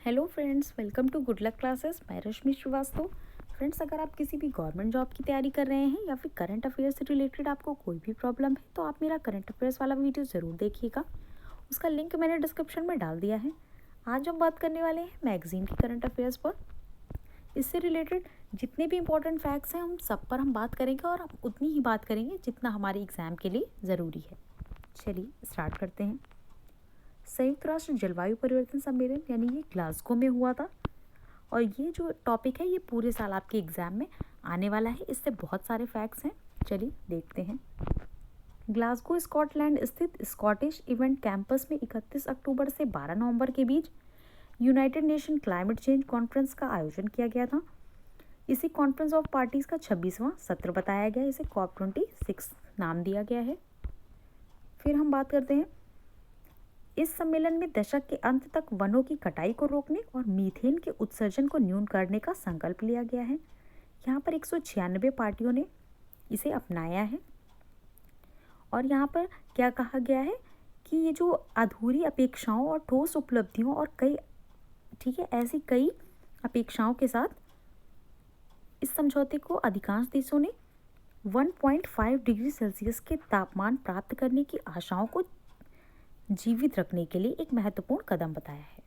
Hello friends, welcome to good luck classes. मैं Rashmi Srivastava. Friends, अगर आप किसी भी गवर्नमेंट जॉब की तैयारी कर रहे हैं या फिर करंट अफेयर्स से रिलेटेड आपको कोई भी प्रॉब्लम है तो आप मेरा करंट अफेयर्स वाला वीडियो ज़रूर देखिएगा। उसका लिंक मैंने डिस्क्रिप्शन में डाल दिया है। आज हम बात करने वाले हैं मैगजीन की करंट अफेयर्स पर। इससे रिलेटेड जितने भी इंपॉर्टेंट फैक्ट्स हैं उन सब पर हम बात करेंगे और हम उतनी ही बात करेंगे जितना हमारे एग्ज़ाम के लिए ज़रूरी है। चलिए स्टार्ट करते हैं। संयुक्त राष्ट्र जलवायु परिवर्तन सम्मेलन यानी ये ग्लासगो में हुआ था और ये जो टॉपिक है ये पूरे साल आपके एग्जाम में आने वाला है। इससे बहुत सारे फैक्ट्स हैं, चलिए देखते हैं। ग्लासगो स्कॉटलैंड स्थित स्कॉटिश इवेंट कैंपस में 31 अक्टूबर से 12 नवंबर के बीच United Nation climate change conference का आयोजन किया गया था। इसी कॉन्फ्रेंस ऑफ पार्टीज का 26वां सत्र बताया गया। इसे COP26 नाम दिया गया है। फिर हम बात करते हैं, इस सम्मेलन में दशक के अंत तक वनों की कटाई को रोकने और मीथेन के उत्सर्जन को न्यून करने का संकल्प लिया गया है। यहाँ पर 196 पार्टियों ने इसे अपनाया है। और यहाँ पर क्या कहा गया है कि ये जो अधूरी अपेक्षाओं और ठोस उपलब्धियों और ऐसी कई अपेक्षाओं के साथ इस समझौते को अधिकांश देशों ने 1.5 डिग्री सेल्सियस के तापमान प्राप्त करने की आशाओं को जीवित रखने के लिए एक महत्वपूर्ण कदम बताया है।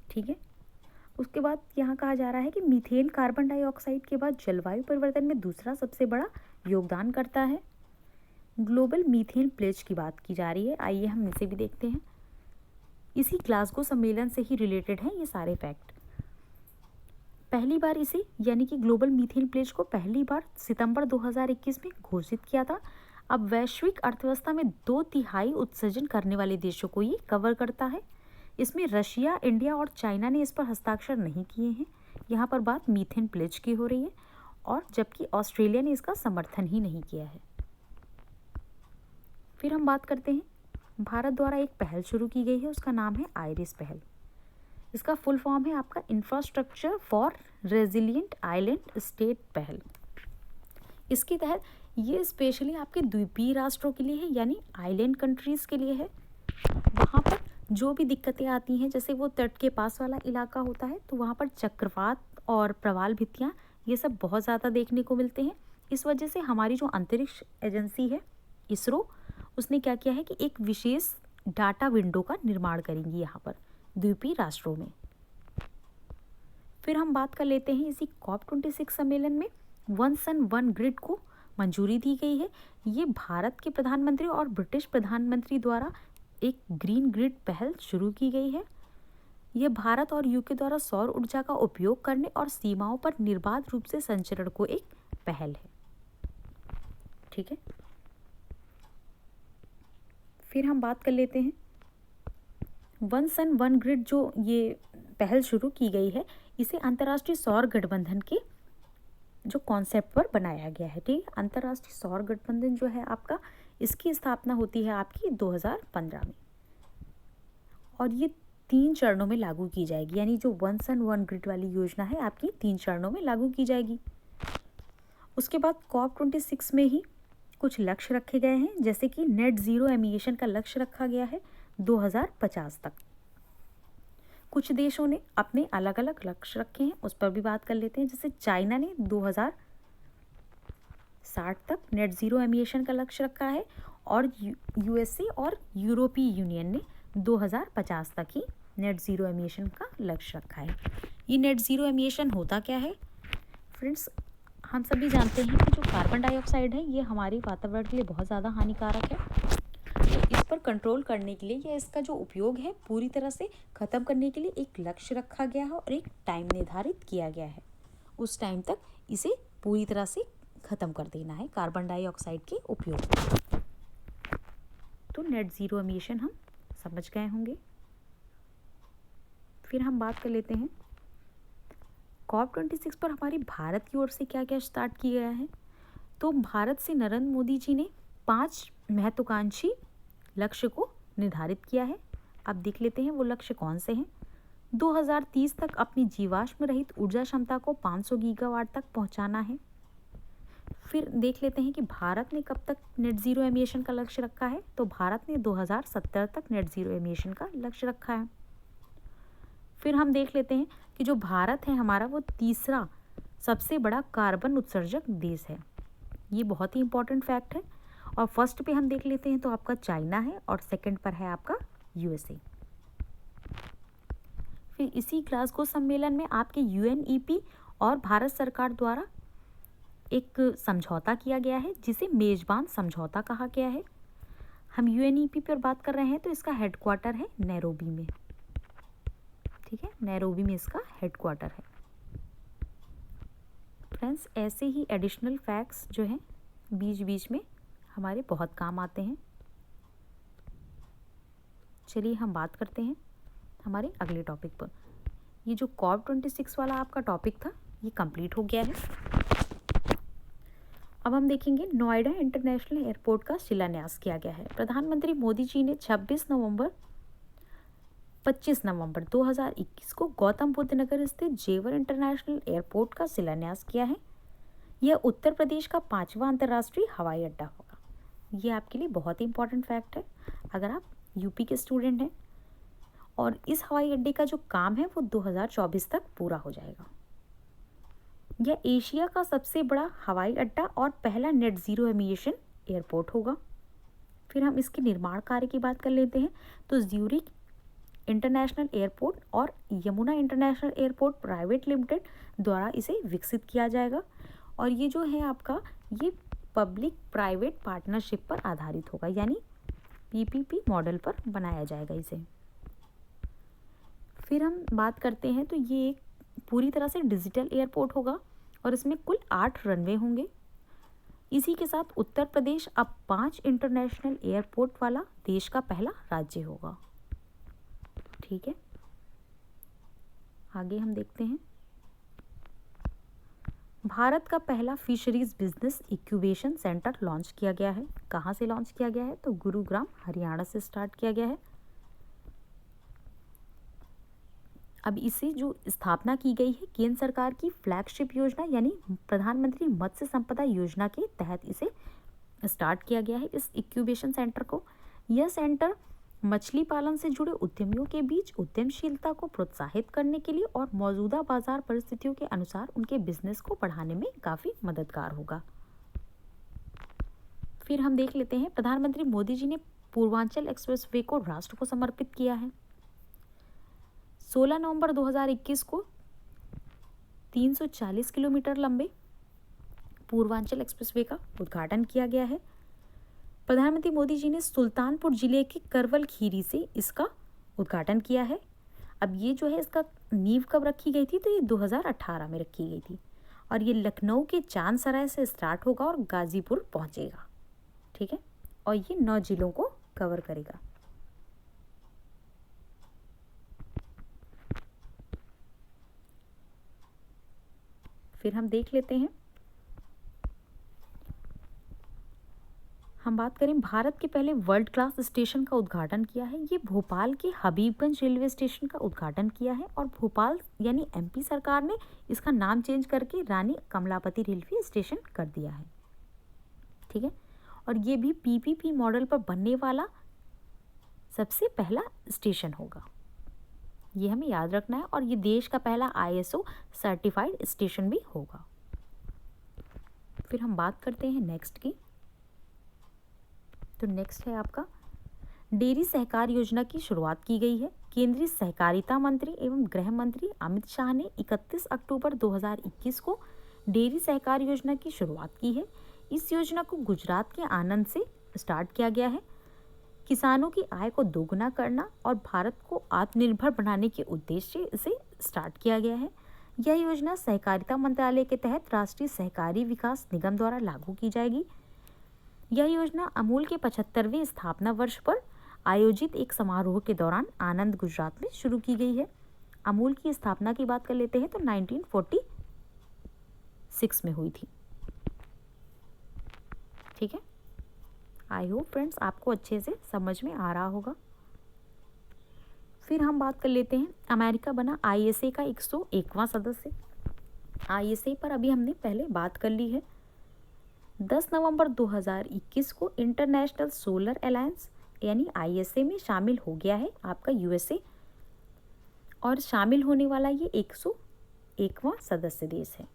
ठीक है, उसके बाद यहाँ कहा जा रहा है कि मीथेन कार्बन डाइऑक्साइड के बाद जलवायु परिवर्तन में दूसरा सबसे बड़ा योगदान करता है। ग्लोबल मीथेन प्लेज की बात की जा रही है। आइए हम इसे भी देखते हैं। इसी ग्लासगो सम्मेलन से ही रिलेटेड हैं ये सारे फैक्ट। पहली बार इसे यानी कि ग्लोबल मीथेन प्लेज को पहली बार सितंबर 2021 में घोषित किया था। अब वैश्विक अर्थव्यवस्था में 2/3 उत्सर्जन करने वाले देशों को ये कवर करता है। इसमें रशिया, इंडिया और चाइना ने इस पर हस्ताक्षर नहीं किए हैं। यहाँ पर बात मीथेन प्लेज की हो रही है और जबकि ऑस्ट्रेलिया ने इसका समर्थन ही नहीं किया है। फिर हम बात करते हैं, भारत द्वारा एक पहल शुरू की गई है, उसका नाम है आइरिस पहल। इसका फुल फॉर्म है आपका infrastructure for resilient island state पहल। इसके तहत ये स्पेशली आपके द्वीपीय राष्ट्रों के लिए है, यानी आइलैंड कंट्रीज़ के लिए है। वहाँ पर जो भी दिक्कतें आती हैं, जैसे वो तट के पास वाला इलाका होता है तो वहाँ पर चक्रवात और प्रवाल भित्तियाँ ये सब बहुत ज़्यादा देखने को मिलते हैं। इस वजह से हमारी जो अंतरिक्ष एजेंसी है इसरो, उसने क्या किया है कि एक विशेष डाटा विंडो का निर्माण करेंगी यहाँ पर द्वीपीय राष्ट्रों में। फिर हम बात कर लेते हैं, इसी COP26 सम्मेलन में वन सन वन ग्रिड को मंजूरी दी गई है। ये भारत के प्रधानमंत्री और ब्रिटिश प्रधानमंत्री द्वारा एक ग्रीन ग्रिड पहल शुरू की गई है। यह भारत और यूके द्वारा सौर ऊर्जा का उपयोग करने और सीमाओं पर निर्बाध रूप से संचरण को एक पहल है। ठीक है, फिर हम बात कर लेते हैं, वन सन वन ग्रिड जो ये पहल शुरू की गई है, इसे अंतर्राष्ट्रीय सौर गठबंधन के जो कॉन्सेप्ट पर बनाया गया है। ठीक है, अंतर्राष्ट्रीय सौर गठबंधन जो है आपका, इसकी स्थापना होती है आपकी 2015 में और ये 3 चरणों में लागू की जाएगी। यानी जो वन सन वन ग्रिड वाली योजना है आपकी 3 चरणों में लागू की जाएगी। उसके बाद COP26 में ही कुछ लक्ष्य रखे गए हैं, जैसे कि नेट ज़ीरो एमिशन का लक्ष्य रखा गया है 2050 तक। कुछ देशों ने अपने अलग अलग लक्ष्य रखे हैं, उस पर भी बात कर लेते हैं। जैसे चाइना ने 2060 तक नेट ज़ीरो एमिशन का लक्ष्य रखा है और USA और यूरोपीय यूनियन ने 2050 तक ही नेट ज़ीरो एमिशन का लक्ष्य रखा है। ये नेट ज़ीरो एमिशन होता क्या है फ्रेंड्स? हम सभी जानते हैं कि जो कार्बन डाइऑक्साइड है ये हमारे वातावरण के लिए बहुत ज़्यादा हानिकारक है। तो इस पर कंट्रोल करने के लिए या इसका जो उपयोग है पूरी तरह से ख़त्म करने के लिए एक लक्ष्य रखा गया है और एक टाइम निर्धारित किया गया है। उस टाइम तक इसे पूरी तरह से ख़त्म कर देना है कार्बन डाइऑक्साइड के उपयोग। तो नेट ज़ीरो एमिशन हम समझ गए होंगे। फिर हम बात कर लेते हैं, COP26 पर हमारी भारत की ओर से क्या क्या स्टार्ट किया गया है। तो भारत से नरेंद्र मोदी जी ने 5 महत्वाकांक्षी लक्ष्य को निर्धारित किया है। अब देख लेते हैं वो लक्ष्य कौन से हैं। 2030 तक अपनी जीवाश्म रहित ऊर्जा क्षमता को 500 गीगावाट तक पहुंचाना है। फिर देख लेते हैं कि भारत ने कब तक नेट ज़ीरो एमिशन का लक्ष्य रखा है। तो भारत ने 2070 तक नेट ज़ीरो एमिशन का लक्ष्य रखा है। फिर हम देख लेते हैं कि जो भारत है हमारा वो तीसरा सबसे बड़ा कार्बन उत्सर्जक देश है। ये बहुत ही इंपॉर्टेंट फैक्ट है। और फर्स्ट पे हम देख लेते हैं तो आपका चाइना है और सेकंड पर है आपका यूएसए। फिर इसी ग्लासगो सम्मेलन में आपके यूएनईपी और भारत सरकार द्वारा एक समझौता किया गया है जिसे मेजबान समझौता कहा गया है। हम यूएनईपी पर बात कर रहे हैं तो इसका हेडक्वार्टर है नैरोबी में। ठीक है, नैरोबी में इसका हेडक्वार्टर है। फ्रेंड्स, ऐसे ही एडिशनल फैक्ट्स जो हैं बीच बीच में हमारे बहुत काम आते हैं। चलिए हम बात करते हैं हमारे अगले टॉपिक पर। ये जो COP26 वाला आपका टॉपिक था ये कंप्लीट हो गया है। अब हम देखेंगे नोएडा इंटरनेशनल एयरपोर्ट का शिलान्यास किया गया है। प्रधानमंत्री मोदी जी ने 25 नवंबर 2021 को गौतम बुद्ध नगर स्थित जेवर इंटरनेशनल एयरपोर्ट का शिलान्यास किया है। यह उत्तर प्रदेश का 5वां अंतर्राष्ट्रीय हवाई अड्डा होगा। ये आपके लिए बहुत ही इंपॉर्टेंट फैक्ट है अगर आप यूपी के स्टूडेंट हैं। और इस हवाई अड्डे का जो काम है वो 2024 तक पूरा हो जाएगा। यह एशिया का सबसे बड़ा हवाई अड्डा और पहला नेट जीरो एमिशन एयरपोर्ट होगा। फिर हम इसके निर्माण कार्य की बात कर लेते हैं तो ज्यूरिक इंटरनेशनल एयरपोर्ट और Yamuna international airport private limited द्वारा इसे विकसित किया जाएगा। और ये जो है आपका ये पब्लिक प्राइवेट पार्टनरशिप पर आधारित होगा, यानी पीपीपी मॉडल पर बनाया जाएगा इसे। फिर हम बात करते हैं तो ये एक पूरी तरह से डिजिटल एयरपोर्ट होगा और इसमें कुल 8 रनवे होंगे। इसी के साथ उत्तर प्रदेश अब 5 इंटरनेशनल एयरपोर्ट वाला देश का पहला राज्य होगा। ठीक है, आगे हम देखते हैं। भारत का पहला fisheries business incubation centre launch किया गया है। कहाँ से लॉन्च किया गया है तो गुरुग्राम हरियाणा से स्टार्ट किया गया है। अब इसे जो स्थापना की गई है केंद्र सरकार की फ्लैगशिप योजना यानी प्रधानमंत्री मत्स्य संपदा योजना के तहत इसे स्टार्ट किया गया है इस इंक्यूबेशन सेंटर को। यह सेंटर मछली पालन से जुड़े उद्यमियों के बीच उद्यमशीलता को प्रोत्साहित करने के लिए और मौजूदा बाजार परिस्थितियों के अनुसार उनके बिजनेस को बढ़ाने में काफ़ी मददगार होगा। फिर हम देख लेते हैं प्रधानमंत्री मोदी जी ने पूर्वांचल एक्सप्रेसवे को राष्ट्र को समर्पित किया है। 16 नवंबर 2021 को 340 किलोमीटर लंबे पूर्वांचल एक्सप्रेसवे का उद्घाटन किया गया है। प्रधानमंत्री मोदी जी ने सुल्तानपुर जिले के करवल खीरी से इसका उद्घाटन किया है। अब ये जो है इसका नींव कब रखी गई थी तो ये 2018 में रखी गई थी और ये लखनऊ के चांद सराय से स्टार्ट होगा और गाजीपुर पहुंचेगा। ठीक है, और ये 9 जिलों को कवर करेगा। फिर हम देख लेते हैं, हम बात करें भारत के पहले वर्ल्ड क्लास स्टेशन का उद्घाटन किया है। ये भोपाल के हबीबगंज रेलवे स्टेशन का उद्घाटन किया है और भोपाल यानी एमपी सरकार ने इसका नाम चेंज करके रानी कमलापति रेलवे स्टेशन कर दिया है। ठीक है, और ये भी पीपीपी मॉडल पर बनने वाला सबसे पहला स्टेशन होगा, ये हमें याद रखना है। और ये देश का पहला आईएसओ सर्टिफाइड स्टेशन भी होगा। फिर हम बात करते हैं नेक्स्ट की, तो नेक्स्ट है आपका डेयरी सहकार योजना की शुरुआत की गई है। केंद्रीय सहकारिता मंत्री एवं गृह मंत्री अमित शाह ने 31 अक्टूबर 2021 को डेयरी सहकार योजना की शुरुआत की है। इस योजना को गुजरात के आनंद से स्टार्ट किया गया है। किसानों की आय को दोगुना करना और भारत को आत्मनिर्भर बनाने के उद्देश्य से इसे स्टार्ट किया गया है। यह योजना सहकारिता मंत्रालय के तहत राष्ट्रीय सहकारी विकास निगम द्वारा लागू की जाएगी। यह योजना अमूल के 75वें स्थापना वर्ष पर आयोजित एक समारोह के दौरान आनंद गुजरात में शुरू की गई है। अमूल की स्थापना की बात कर लेते हैं तो 1946 में हुई थी। ठीक है, आई होप फ्रेंड्स आपको अच्छे से समझ में आ रहा होगा। फिर हम बात कर लेते हैं, अमेरिका बना आईएसए का 101वां सदस्य। आईएसए पर अभी हमने पहले बात कर ली है। 10 नवंबर 2021 को इंटरनेशनल सोलर अलायंस यानी आईएसए में शामिल हो गया है आपका यूएसए। और शामिल होने वाला ये 101वां सदस्य देश है।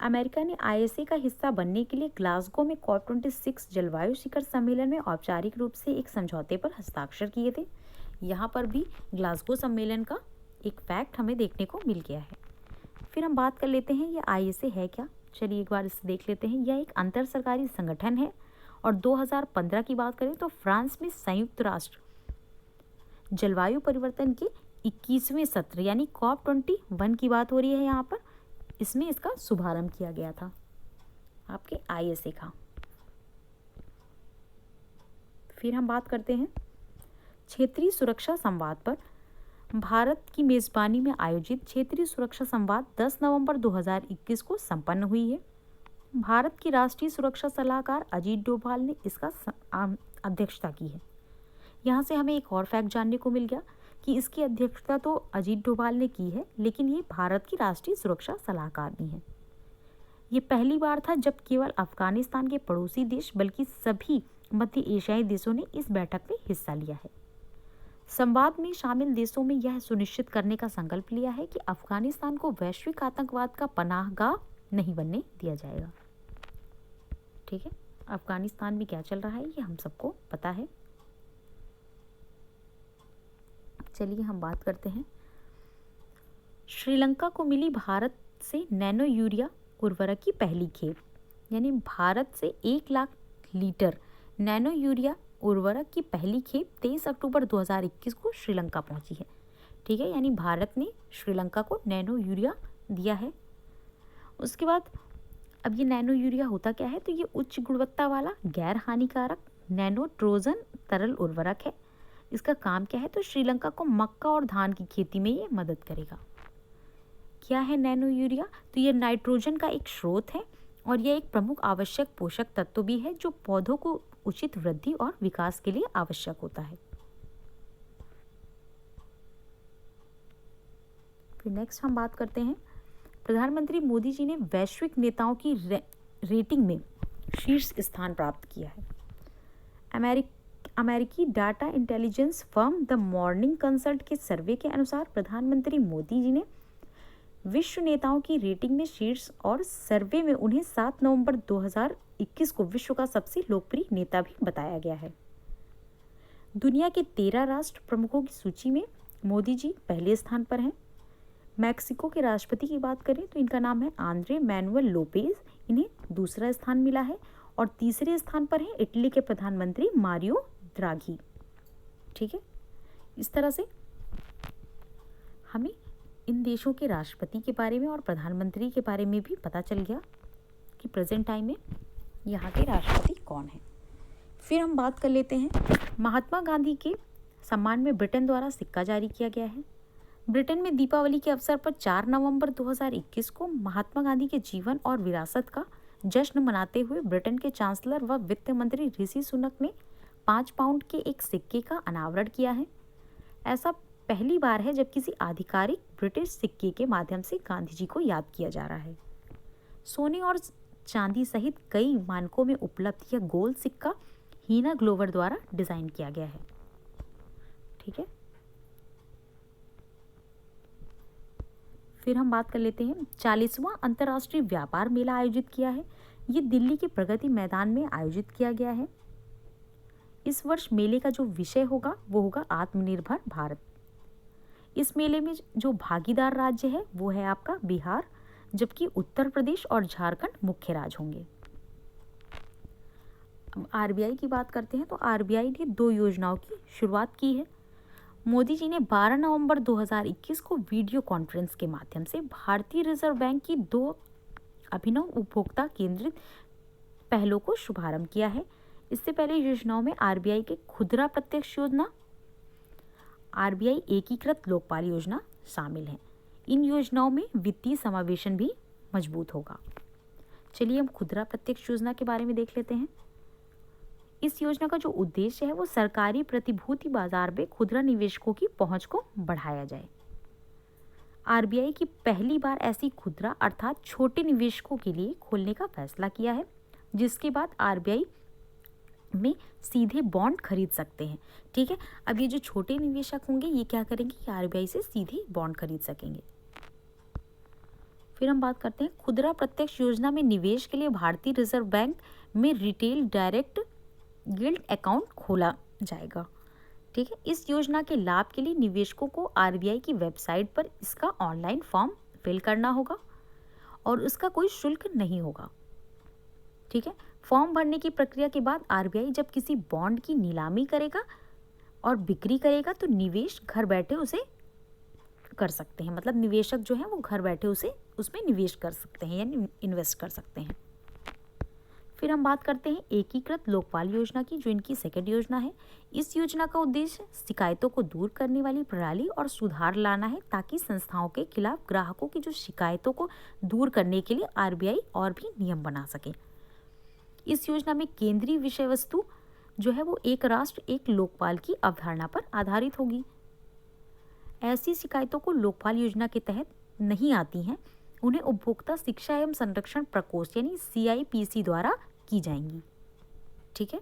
अमेरिका ने आईएसए का हिस्सा बनने के लिए ग्लासगो में COP26 जलवायु शिखर सम्मेलन में औपचारिक रूप से एक समझौते पर हस्ताक्षर किए थे। यहाँ पर भी ग्लासगो सम्मेलन का एक फैक्ट हमें देखने को मिल गया है। फिर हम बात कर लेते हैं ये आईएसए है क्या। चलिए एक बार इसे देख लेते हैं। यह एक अंतर सरकारी संगठन है और 2015 की बात करें तो फ्रांस में संयुक्त राष्ट्र जलवायु परिवर्तन के 21वें सत्र यानी COP21 की बात हो रही है यहाँ पर, इसमें इसका शुभारंभ किया गया था आपके आईएसए का। फिर हम बात करते हैं क्षेत्रीय सुरक्षा संवाद पर। भारत की मेजबानी में आयोजित क्षेत्रीय सुरक्षा संवाद 10 नवंबर 2021 को संपन्न हुई है। भारत की राष्ट्रीय सुरक्षा सलाहकार अजीत डोभाल ने इसका अध्यक्षता की है। यहाँ से हमें एक और फैक्ट जानने को मिल गया कि इसकी अध्यक्षता तो अजीत डोभाल ने की है, लेकिन ये भारत की राष्ट्रीय सुरक्षा सलाहकार भी हैं। ये पहली बार था जब केवल अफगानिस्तान के पड़ोसी देश बल्कि सभी मध्य एशियाई देशों ने इस बैठक में हिस्सा लिया है। संवाद में शामिल देशों में यह सुनिश्चित करने का संकल्प लिया है कि अफगानिस्तान को वैश्विक आतंकवाद का पनाहगाह नहीं बनने दिया जाएगा। ठीक है, अफगानिस्तान में क्या चल रहा है ये हम सबको पता है। चलिए हम बात करते हैं श्रीलंका को मिली भारत से नैनो यूरिया उर्वरक की पहली खेप, यानी भारत से 1 लाख लीटर नैनो यूरिया उर्वरक की पहली खेप 23 अक्टूबर 2021 को श्रीलंका पहुंची है। ठीक है, यानी भारत ने श्रीलंका को नैनो यूरिया दिया है। उसके बाद अब ये नैनो यूरिया होता क्या है, तो ये उच्च गुणवत्ता वाला गैर हानिकारक नैनोट्रोजन तरल उर्वरक है। इसका काम क्या है, तो श्रीलंका को मक्का और धान की खेती में ये मदद करेगा। क्या है नैनो यूरिया, तो ये नाइट्रोजन का एक स्रोत है और यह एक प्रमुख आवश्यक पोषक तत्व भी है जो पौधों को उचित वृद्धि और विकास के लिए आवश्यक होता है। फिर नेक्स्ट हम बात करते हैं प्रधानमंत्री मोदी जी ने वैश्विक नेताओं की रेटिंग में शीर्ष स्थान प्राप्त किया है। अमेरिकी data intelligence firm the morning consult के सर्वे के अनुसार प्रधानमंत्री मोदी जी ने विश्व नेताओं की रेटिंग में शीर्ष और सर्वे में उन्हें 7 नवंबर 2021 को विश्व का सबसे लोकप्रिय नेता भी बताया गया है। दुनिया के 13 राष्ट्र प्रमुखों की सूची में मोदी जी पहले स्थान पर हैं। मैक्सिको के राष्ट्रपति की बात करें तो इनका नाम है आंद्रे मैनुअल लोपेज, इन्हें दूसरा स्थान मिला है। और तीसरे स्थान पर है इटली के प्रधानमंत्री मारियो द्राघी। ठीक है, इस तरह से हमें इन देशों के राष्ट्रपति के बारे में और प्रधानमंत्री के बारे में भी पता चल गया कि प्रेजेंट टाइम में यहाँ के राष्ट्रपति कौन है। फिर हम बात कर लेते हैं महात्मा गांधी के सम्मान में ब्रिटेन द्वारा सिक्का जारी किया गया है। ब्रिटेन में दीपावली के अवसर पर 4 नवंबर 2021 को महात्मा गांधी के जीवन और विरासत का जश्न मनाते हुए ब्रिटेन के चांसलर व वित्त मंत्री ऋषि सुनक ने 5 पाउंड के एक सिक्के का अनावरण किया है। ऐसा पहली बार है जब किसी आधिकारिक ब्रिटिश सिक्के के माध्यम से गांधी जी को याद किया जा रहा है। सोने और चांदी सहित कई मानकों में उपलब्ध यह गोल्ड सिक्का हीना ग्लोवर द्वारा डिजाइन किया गया है। ठीक है, फिर हम बात कर लेते हैं 40वां अंतर्राष्ट्रीय व्यापार मेला आयोजित किया है। ये दिल्ली के प्रगति मैदान में आयोजित किया गया है। इस वर्ष मेले का जो विषय होगा वो होगा आत्मनिर्भर भारत। इस मेले में जो भागीदार राज्य है वो है आपका बिहार, जबकि उत्तर प्रदेश और झारखंड मुख्य राज्य होंगे। अब आरबीआई की बात करते हैं तो आरबीआई ने 2 योजनाओं की शुरुआत की है। मोदी जी ने 12 नवंबर 2021 को वीडियो कॉन्फ्रेंस के माध्यम से भारतीय रिजर्व बैंक की 2 अभिनव उपभोक्ता केंद्रित पहलों को शुभारंभ किया है। इससे पहले योजनाओं में आरबीआई के खुदरा प्रत्यक्ष योजना, आरबीआई एकीकृत लोकपाल योजना शामिल हैं। इन योजनाओं में वित्तीय समावेशन भी मजबूत होगा। चलिए हम खुदरा प्रत्यक्ष योजना के बारे में देख लेते हैं। इस योजना का जो उद्देश्य है वो सरकारी प्रतिभूति बाजार में खुदरा निवेशकों की पहुंच को बढ़ाया जाए। आरबीआई की पहली बार ऐसी खुदरा अर्थात छोटे निवेशकों के लिए खोलने का फैसला किया है, जिसके बाद आरबीआई में सीधे बॉन्ड खरीद सकते हैं। ठीक है, अब ये जो छोटे निवेशक होंगे ये क्या करेंगे, ये आरबीआई से सीधे बॉन्ड खरीद सकेंगे। फिर हम बात करते हैं खुदरा प्रत्यक्ष योजना में निवेश के लिए भारतीय रिजर्व बैंक में रिटेल डायरेक्ट गिल्ड अकाउंट खोला जाएगा। ठीक है, इस योजना के लाभ के लिए निवेशकों को आरबीआई की वेबसाइट पर इसका ऑनलाइन फॉर्म फिल करना होगा और उसका कोई शुल्क नहीं होगा। ठीक है, फॉर्म भरने की प्रक्रिया के बाद आरबीआई जब किसी बॉन्ड की नीलामी करेगा और बिक्री करेगा तो निवेश घर बैठे उसे कर सकते हैं, मतलब निवेशक जो है वो घर बैठे उसे उसमें निवेश कर सकते हैं यानी इन्वेस्ट कर सकते हैं। फिर हम बात करते हैं एकीकृत लोकपाल योजना की, जो इनकी सेकंड योजना है। इस योजना का उद्देश्य शिकायतों को दूर करने वाली प्रणाली और सुधार लाना है ताकि संस्थाओं के खिलाफ ग्राहकों की जो शिकायतों को दूर करने के लिए आरबीआई और भी नियम बना सके। इस योजना में केंद्रीय विषय वस्तु जो है वो एक राष्ट्र एक लोकपाल की अवधारणा पर आधारित होगी। ऐसी शिकायतों को लोकपाल योजना के तहत नहीं आती हैं, उन्हें उपभोक्ता शिक्षा एवं संरक्षण प्रकोष्ठ यानी CIPC द्वारा की जाएंगी। ठीक है,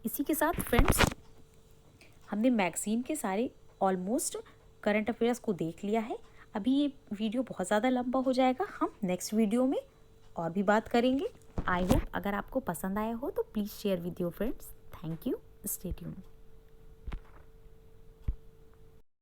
इसी के साथ फ्रेंड्स हमने मैगजीन के सारे ऑलमोस्ट करंट अफेयर्स को देख लिया है। अभी ये वीडियो बहुत ज़्यादा लंबा हो जाएगा, हम नेक्स्ट वीडियो में और भी बात करेंगे। आई होप अगर आपको पसंद आया हो तो please share with your friends. Thank you, stay tuned.